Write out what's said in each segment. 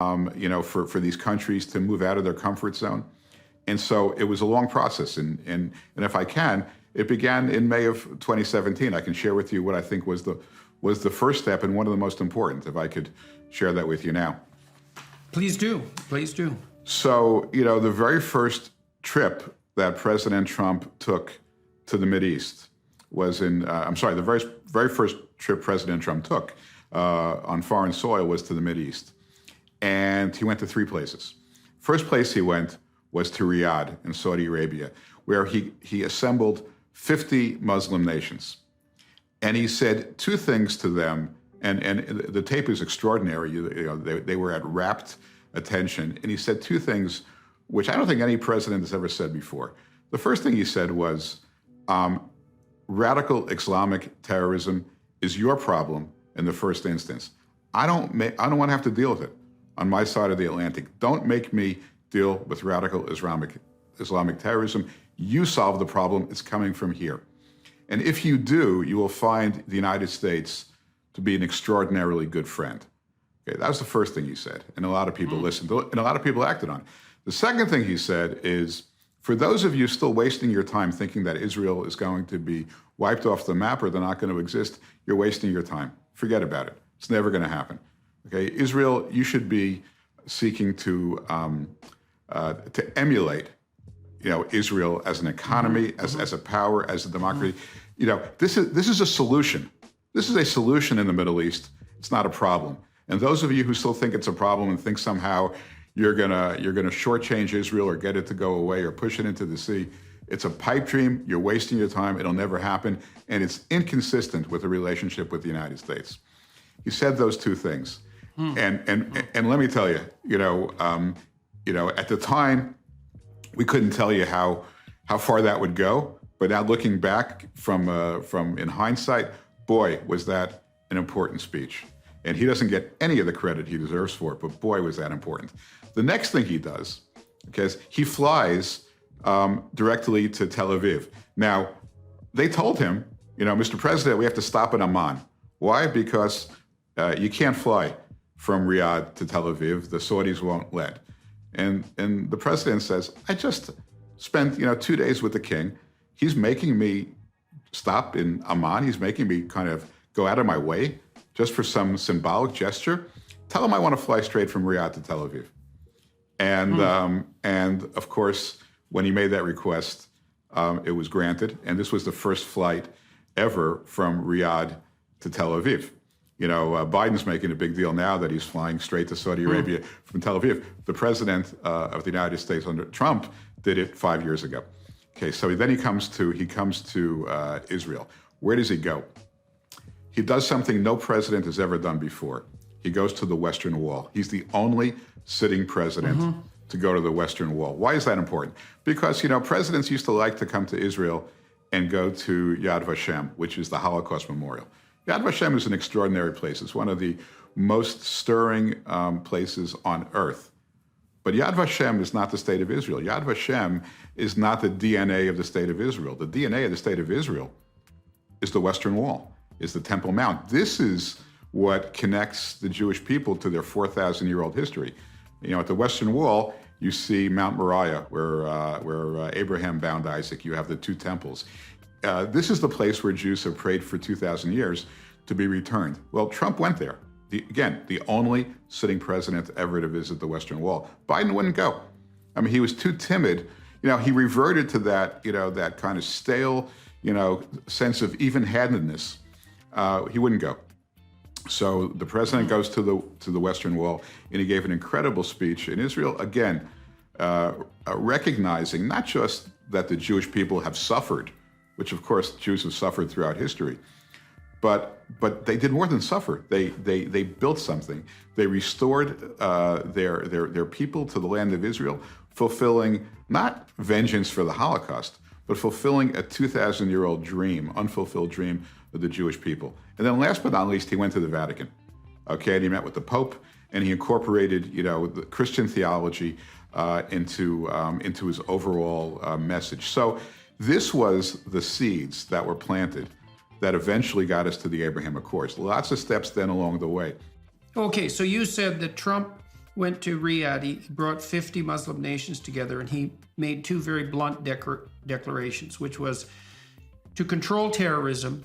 for these countries to move out of their comfort zone. And so it was a long process. And if I can, it began in May of 2017. I can share with you what I think was the first step and one of the most important, if I could share that with you now. Please do. Please do. So, the very first trip that President Trump took to the Mideast was the very first trip President Trump took on foreign soil was to the Mideast. And he went to three places. First place he went was to Riyadh in Saudi Arabia, where he assembled 50 Muslim nations. And he said two things to them, and the tape is extraordinary. They were at rapt attention. And he said two things which I don't think any president has ever said before. The first thing he said was, radical Islamic terrorism is your problem in the first instance. I don't want to have to deal with it on my side of the Atlantic. Don't make me deal with radical Islamic terrorism. You solve the problem. It's coming from here. And if you do, you will find the United States to be an extraordinarily good friend. Okay, that was the first thing he said. And a lot of people listened to it, and a lot of people acted on it. The second thing he said is, for those of you still wasting your time thinking that Israel is going to be wiped off the map or they're not going to exist, you're wasting your time. Forget about it. It's never going to happen. Okay, Israel, you should be seeking to emulate, Israel as an economy, as a power, as a democracy. This is a solution. This is a solution in the Middle East. It's not a problem. And those of you who still think it's a problem and think somehow you're gonna shortchange Israel or get it to go away or push it into the sea, it's a pipe dream. You're wasting your time. It'll never happen, and it's inconsistent with the relationship with the United States. He said those two things, and let me tell you, at the time, we couldn't tell you how far that would go. But now looking back from in hindsight, boy, was that an important speech. And he doesn't get any of the credit he deserves for it, but boy, was that important. The next thing he does, because he flies directly to Tel Aviv. Now, they told him, Mr. President, we have to stop in Amman. Why? Because you can't fly from Riyadh to Tel Aviv. The Saudis won't let. And the president says, I just spent 2 days with the king. He's making me stop in Amman. He's making me kind of go out of my way just for some symbolic gesture. Tell him I want to fly straight from Riyadh to Tel Aviv. And of course, when he made that request, it was granted. And this was the first flight ever from Riyadh to Tel Aviv. Biden's making a big deal now that he's flying straight to Saudi Arabia from Tel Aviv. The president of the United States under Trump did it 5 years ago. Okay, so then he comes to Israel. Where does he go? He does something no president has ever done before. He goes to the Western Wall. He's the only sitting president to go to the Western Wall. Why is that important? Because, presidents used to like to come to Israel and go to Yad Vashem, which is the Holocaust Memorial. Yad Vashem is an extraordinary place. It's one of the most stirring places on earth. But Yad Vashem is not the state of Israel. Yad Vashem is not the DNA of the state of Israel. The DNA of the state of Israel is the Western Wall, is the Temple Mount. This is what connects the Jewish people to their 4,000-year-old history. At the Western Wall, you see Mount Moriah, where Abraham bound Isaac. You have the two temples. This is the place where Jews have prayed for 2,000 years to be returned. Well, Trump went there. The only sitting president ever to visit the Western Wall. Biden wouldn't go. I mean, he was too timid. He reverted to that, that kind of stale, sense of even-handedness. He wouldn't go. So the president goes to the Western Wall, and he gave an incredible speech in Israel, again, recognizing not just that the Jewish people have suffered, which of course Jews have suffered throughout history, but they did more than suffer. They built something. They restored their people to the land of Israel, fulfilling not vengeance for the Holocaust, but fulfilling a 2,000-year-old dream, unfulfilled dream of the Jewish people. And then last but not least, he went to the Vatican. Okay, and he met with the Pope, and he incorporated, the Christian theology into his overall message. So this was the seeds that were planted that eventually got us to the Abraham Accords. Lots of steps then along the way. Okay, so you said that Trump went to Riyadh, he brought 50 Muslim nations together, and he made two very blunt declarations, which was to control terrorism,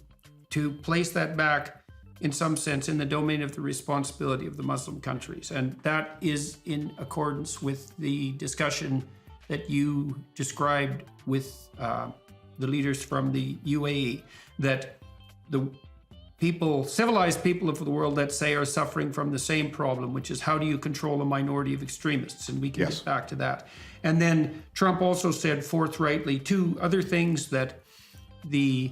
to place that back in some sense in the domain of the responsibility of the Muslim countries. And that is in accordance with the discussion that you described with the leaders from the UAE, that the civilized people of the world, let's say, are suffering from the same problem, which is how do you control a minority of extremists? And we can get back to that. And then Trump also said forthrightly two other things, that the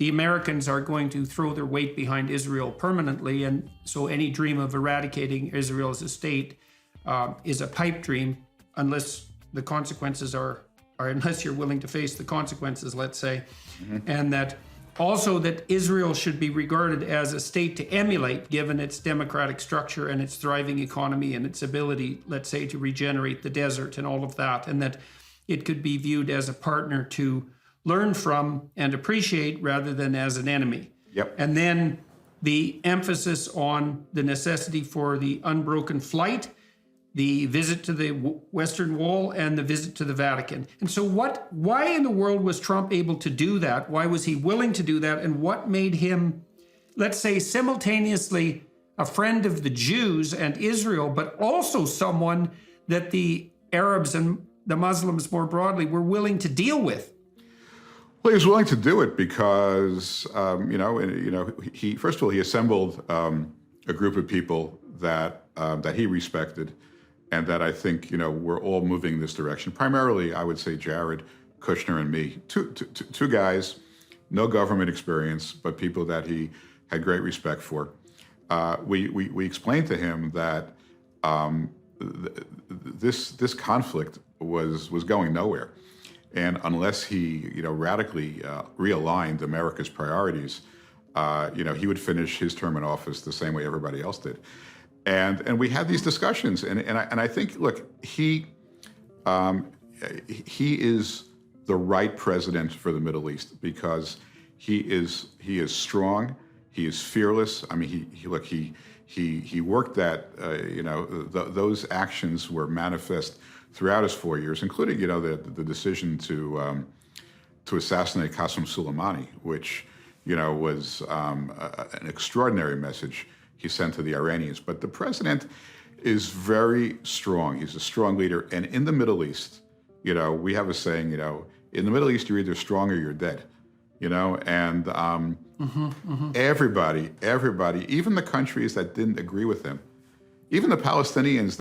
Americans are going to throw their weight behind Israel permanently, and so any dream of eradicating Israel as a state is a pipe dream, unless the consequences are unless you're willing to face the consequences, let's say, and that also that Israel should be regarded as a state to emulate, given its democratic structure and its thriving economy and its ability, let's say, to regenerate the desert and all of that, and that it could be viewed as a partner to learn from and appreciate rather than as an enemy. Yep. And then the emphasis on the necessity for the unbroken flight, the visit to the Western Wall, and the visit to the Vatican. And so why in the world was Trump able to do that? Why was he willing to do that? And what made him, let's say, simultaneously a friend of the Jews and Israel, but also someone that the Arabs and the Muslims more broadly were willing to deal with? Well, he was willing to do it because, he first of all, he assembled a group of people that he respected, and that I think, we're all moving in this direction. Primarily, I would say Jared Kushner and me, two guys, no government experience, but people that he had great respect for. We explained to him that this conflict was going nowhere, and unless he radically realigned America's priorities, he would finish his term in office the same way everybody else did. And we had these discussions, and I think, look, he is the right president for the Middle East because he is strong, he is fearless. I mean, he worked that. Those actions were manifest throughout his 4 years, including the decision to assassinate Qasem Soleimani, which was an extraordinary message he sent to the Iranians. But the president is very strong. He's a strong leader. And in the Middle East, we have a saying, in the Middle East, you're either strong or you're dead, and everybody, even the countries that didn't agree with him, even the Palestinians